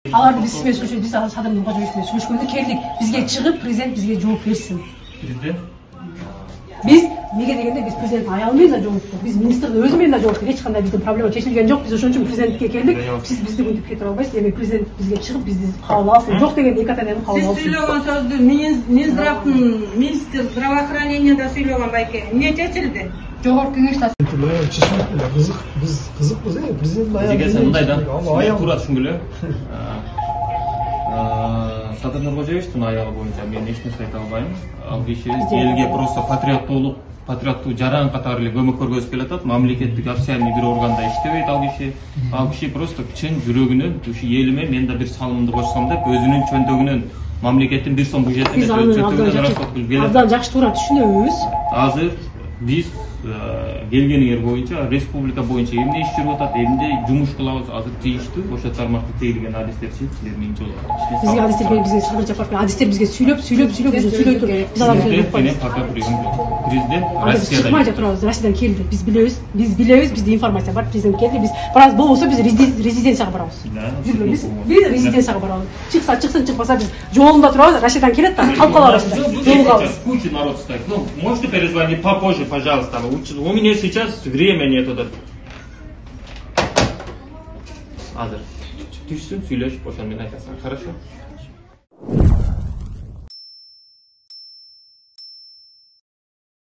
Аларды биз сиз менен биз Садыр Нуркожоевич менен сүйлөшкөндө келдик. Бизге чыгып президент бизге жооп берсин. Биз неге дегенде биз президенттин аялы менен да жолуктук. Биз министрдин өзү менен да жолуктук. Эч кандай биздин проблема чечилген жок. Биз ошон үчүн президентке келдик. Сиз бизди мынтип кетире албайсыз. Эми президент бизге чыгып бизди кабыл алсын. Жок дегенде эки атадан кабыл алсын. Сиз сүйлөгөн сөздү Минздравдын министр здравоохранениеда сүйлөгөн байке. Эмне чечилди? Жогорку кеңеште Biz kızıkız ya президент Дегенсе мындай да. Мен туура түшүнгүлө. Садыр Нуркожоевичтин аягы боюнча мен эч нерсе айта албайм. Ал киши элге просто патриоттук жаран катары эле көмөк көргөзүп келатат. Мамлекеттик официальный бир органда иштебейт ал киши просто чын жүрөгүнөн ушу элиме мен да бир салымымды кошсом деп өзүнүн чөнтөгүнөн мамлекеттин 1 сом бюджетине абдан жакшы туура түшүнөбүз. Азыр биз келгениңер боюнча республика боюнча эмне иш жүрүп атат, эмне жумуш кылабыз, азыр тийиштүү ошо тармакта тегилген адистер силер менин жолу. Бизге адистер керек, бизге Садыр Жапаров адистер бизге сүйлөп сөйлөйт. Биз аларды президент Россиядан чыкмай жатабыз, Россиядан келди. Биз билебиз, бизде информация бар, президент келди. Биз барабыз, болбосо биз резиденцияга барабыз. Биз резиденцияга барабыз. Чыксын, чыкпаса биз жолунда турабыз, Россиядан келет да, калып калабыз. Жолугабыз. Куча народ стоит. Ну, можете перезвонить попозже, пожалуйста. У меня сейчас время нету. Азыр. Түшсүн, сүйлөшүп ошону менен айтасың. Хорошо?